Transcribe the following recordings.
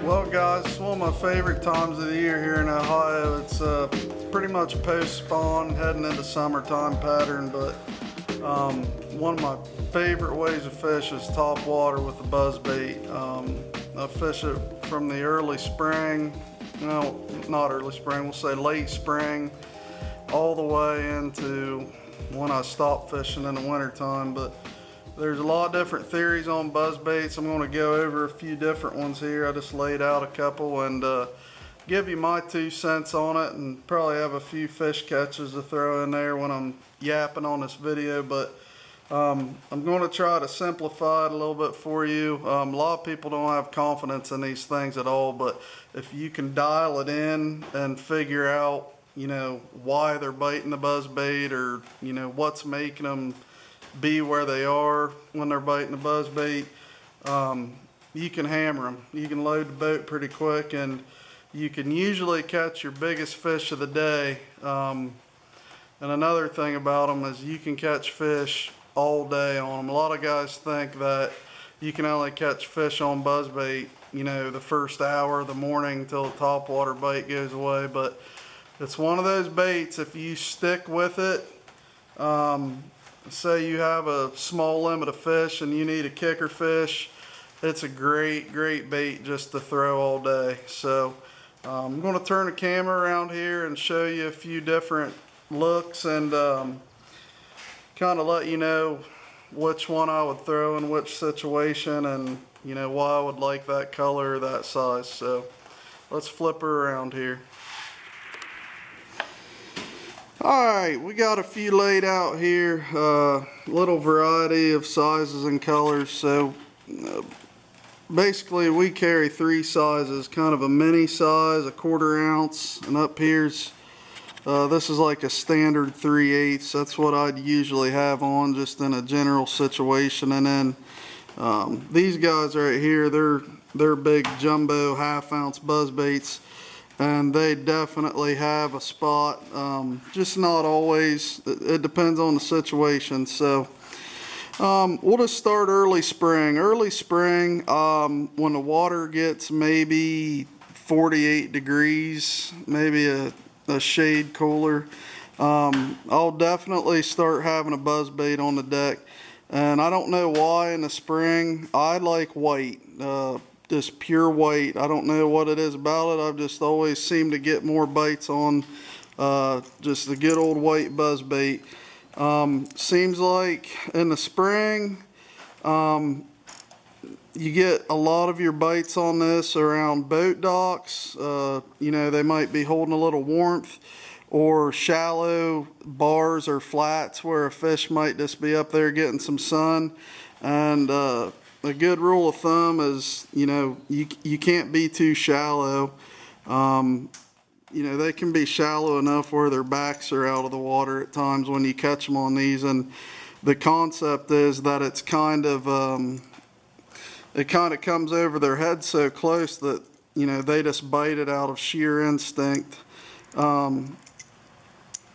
Well guys, it's one of my favorite times of the year here in Ohio. It's pretty much post-spawn, heading into summertime pattern, but one of my favorite ways to fish is top water with the buzzbait. I fish it from the early spring, no, not early spring, we'll say late spring, all the way into when I stop fishing in the wintertime. But there's a lot of different theories on buzzbaits. I'm going to go over a few different ones here. I just laid out a couple and give you my 2 cents on it, and probably have a few fish catches to throw in there when I'm yapping on this video. But I'm going to try to simplify it a little bit for you. A lot of people don't have confidence in these things at all, but if you can dial it in and figure out, you know, why they're biting the buzzbait, or you know what's making them be where they are when they're biting the buzzbait, you can hammer them. You can load the boat pretty quick, and you can usually catch your biggest fish of the day. And another thing about them is you can catch fish all day on them. A lot of guys think that you can only catch fish on buzzbait, you know, the first hour of the morning till the topwater bite goes away, but it's one of those baits, if you stick with it, say you have a small limit of fish and you need a kicker fish, it's a great bait just to throw all day. So I'm going to turn the camera around here and show you a few different looks, and kind of let you know which one I would throw in which situation, and you know why I would like that color or that size. So let's flip her around here. Alright, we got a few laid out here, little variety of sizes and colors. So basically we carry 3 sizes, kind of a mini size, a 1/4 ounce, and up here's this is like a standard 3/8. That's what I'd usually have on just in a general situation. And then these guys right here, they're big jumbo 1/2 ounce buzzbaits, and they definitely have a spot, just not always. It depends on the situation. So we'll just start early spring. Early spring, when the water gets maybe 48 degrees, maybe a shade cooler, I'll definitely start having a buzzbait on the deck. And I don't know why in the spring I like white, just pure white. I don't know what it is about it. I've just always seemed to get more bites on just the good old white buzzbait. Seems like in the spring you get a lot of your bites on this around boat docks. You know, they might be holding a little warmth, or shallow bars or flats where a fish might just be up there getting some sun. And a good rule of thumb is, you know, you can't be too shallow. You know, they can be shallow enough where their backs are out of the water at times when you catch them on these. And the concept is that it's kind of it kind of comes over their head so close that, you know, they just bite it out of sheer instinct.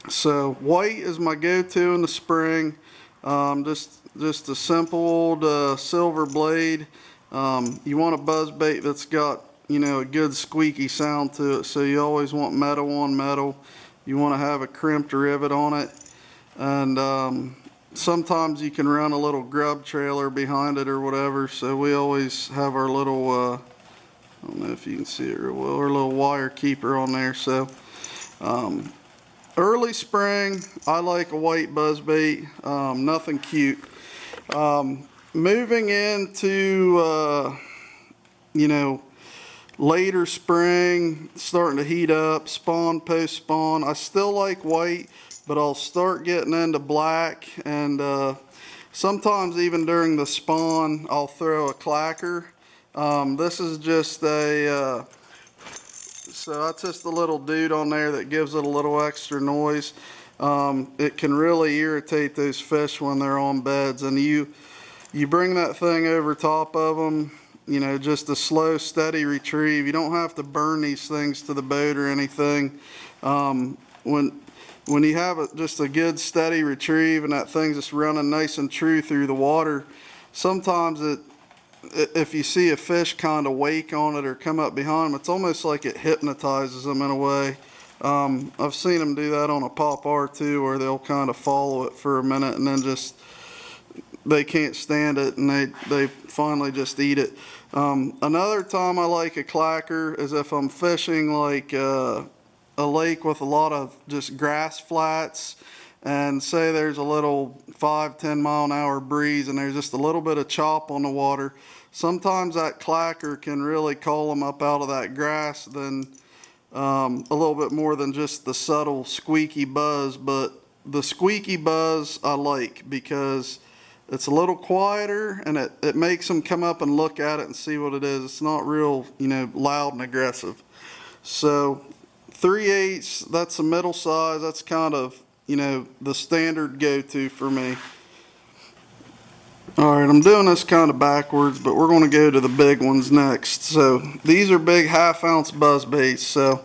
So white is my go-to in the spring. Just a simple old silver blade. You want a buzzbait that's got, you know, a good squeaky sound to it, so you always want metal on metal. You want to have a crimped rivet on it, and sometimes you can run a little grub trailer behind it or whatever. So we always have our little I don't know if you can see it real well, our little wire keeper on there. So early spring, I like a white buzzbait, nothing cute. Moving into you know, later spring, starting to heat up, spawn, post spawn, I still like white, but I'll start getting into black, and sometimes even during the spawn I'll throw a clacker. This is just a so that's just a little dude on there that gives it a little extra noise. It can really irritate those fish when they're on beds, and you bring that thing over top of them, you know, just a slow, steady retrieve. You don't have to burn these things to the boat or anything. When you have just a good, steady retrieve and that thing's just running nice and true through the water, sometimes if you see a fish kind of wake on it or come up behind them, it's almost like it hypnotizes them in a way. I've seen them do that on a pop R too, where they'll kind of follow it for a minute and then just, they can't stand it and they finally just eat it. Another time I like a clacker is if I'm fishing like a lake with a lot of just grass flats, and say there's a little 5-10 mile an hour breeze and there's just a little bit of chop on the water. Sometimes that clacker can really call them up out of that grass than a little bit more than just the subtle squeaky buzz. But the squeaky buzz I like because it's a little quieter and it makes them come up and look at it and see what it is. It's not real, you know, loud and aggressive. So 3/8, that's a middle size. That's kind of, you know, the standard go-to for me. All right, I'm doing this kind of backwards, but we're going to go to the big ones next. So these are big 1/2 ounce buzz baits. So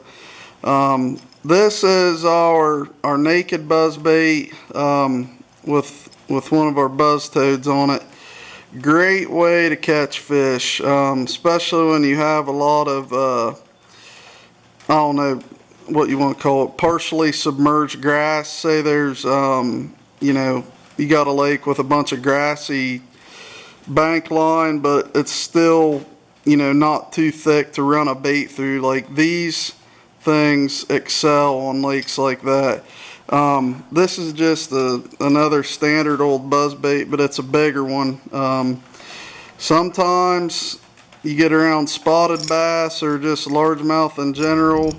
this is our naked buzz bait with one of our buzz toads on it. Great way to catch fish, especially when you have a lot of I don't know what you want to call it, partially submerged grass. Say there's you know, you got a lake with a bunch of grassy bank line, but it's still, you know, not too thick to run a bait through. Like, these things excel on lakes like that. This is just another standard old buzz bait, but it's a bigger one. Sometimes you get around spotted bass or just largemouth in general.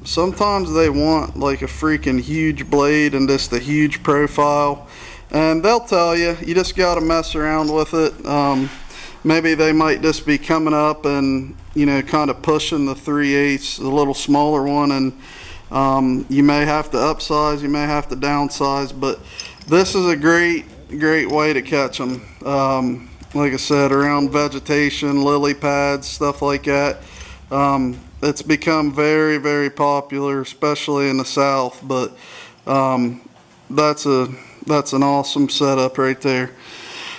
Sometimes they want like a freaking huge blade and just a huge profile, and they'll tell you, you just got to mess around with it. Maybe they might just be coming up and, you know, kind of pushing the 3/8, a little smaller one, and you may have to upsize, you may have to downsize, but this is a great way to catch them. Like I said, around vegetation, lily pads, stuff like that. It's become very, very popular, especially in the South, but that's an awesome setup right there.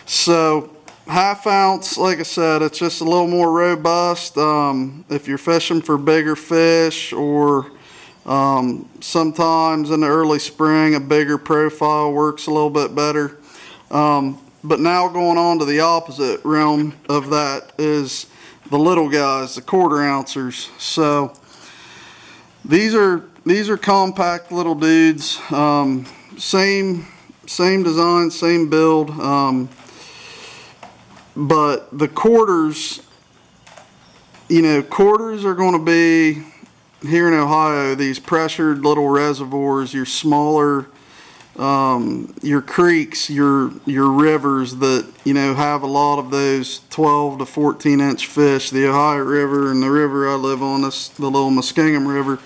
So 1/2 ounce, like I said, it's just a little more robust. If you're fishing for bigger fish, or sometimes in the early spring a bigger profile works a little bit better. But now going on to the opposite realm of that is the little guys, the 1/4 ouncers. So these are compact little dudes. Same design, same build. But the quarters, you know, quarters are going to be, here in Ohio, these pressured little reservoirs, your smaller, your creeks, your rivers that, you know, have a lot of those 12 to 14 inch fish. The Ohio River and the river I live on, the little Muskingum River,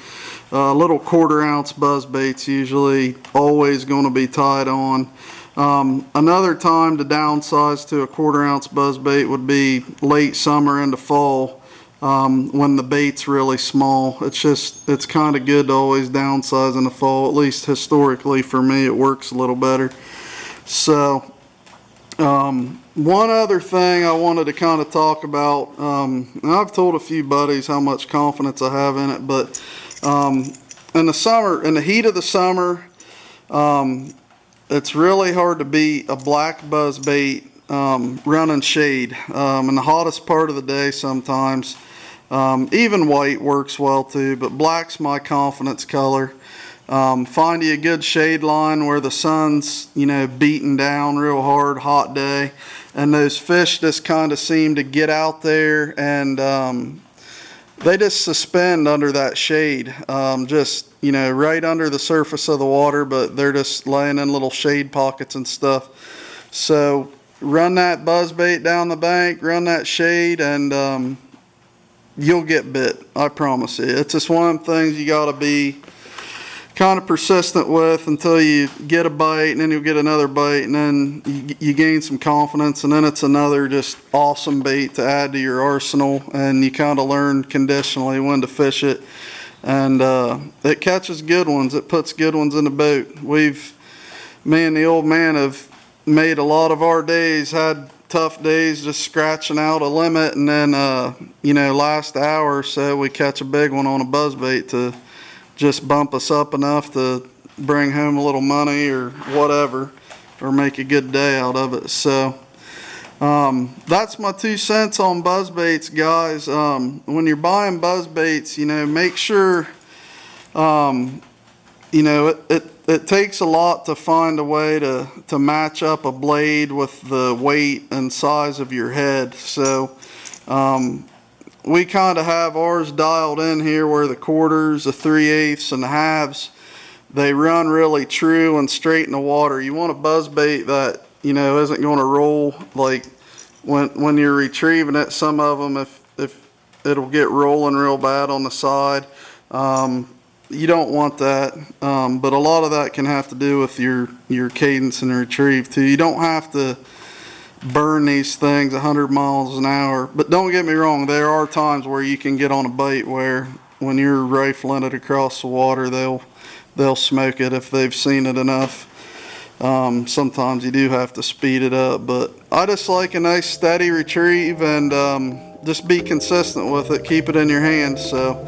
little 1/4 ounce buzz baits usually always going to be tied on. Another time to downsize to a 1/4 ounce buzz bait would be late summer into fall. When the bait's really small, it's kind of good to always downsize in the fall. At least historically for me, it works a little better. So one other thing I wanted to kind of talk about, and I've told a few buddies how much confidence I have in it, but in the summer, in the heat of the summer, it's really hard to beat a black buzz bait running shade in the hottest part of the day sometimes. Even white works well too, but black's my confidence color. Find you a good shade line where the sun's, you know, beating down real hard, hot day, and those fish just kind of seem to get out there and they just suspend under that shade, just, you know, right under the surface of the water, but they're just laying in little shade pockets and stuff. So run that buzz bait down the bank, run that shade, and you'll get bit, I promise you. It's just one of them things you got to be kind of persistent with until you get a bite, and then you'll get another bite, and then you gain some confidence, and then it's another just awesome bait to add to your arsenal, and you kind of learn conditionally when to fish it. And it catches good ones. It puts good ones in the boat. Me and the old man have made a lot of our days, had tough days just scratching out a limit, and then last hour or so we catch a big one on a buzzbait to just bump us up enough to bring home a little money or whatever, or make a good day out of it. So that's my 2 cents on buzzbaits, guys. When you're buying buzzbaits, make sure it takes a lot to find a way to match up a blade with the weight and size of your head. So we kind of have ours dialed in here where the quarters, the 3/8, and the halves, they run really true and straight in the water. You want a buzzbait that isn't going to roll, like when you're retrieving it. Some of them, if it'll get rolling real bad on the side. You don't want that, but a lot of that can have to do with your cadence and retrieve too. You don't have to burn these things 100 miles an hour, but don't get me wrong, there are times where you can get on a bait where when you're rifling it across the water, they'll smoke it if they've seen it enough. Sometimes you do have to speed it up, but I just like a nice steady retrieve, and just be consistent with it. Keep it in your hands. So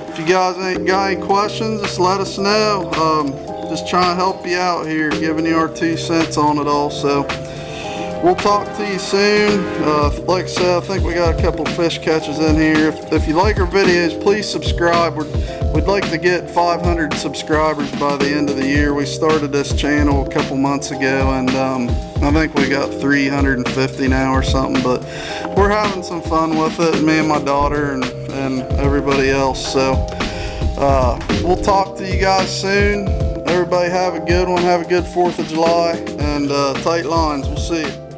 if you guys ain't got any questions, just let us know. Just trying to help you out here, giving you our 2 cents on it all. So we'll talk to you soon. Like I said, I think we got a couple fish catches in here. If you like our videos, please subscribe. We'd like to get 500 subscribers by the end of the year. We started this channel a couple months ago, and I think we got 350 now or something, but we're having some fun with it, me and my daughter and everybody else. So we'll talk to you guys soon. Everybody have a good one. Have a good 4th of July, and tight lines. We'll see you.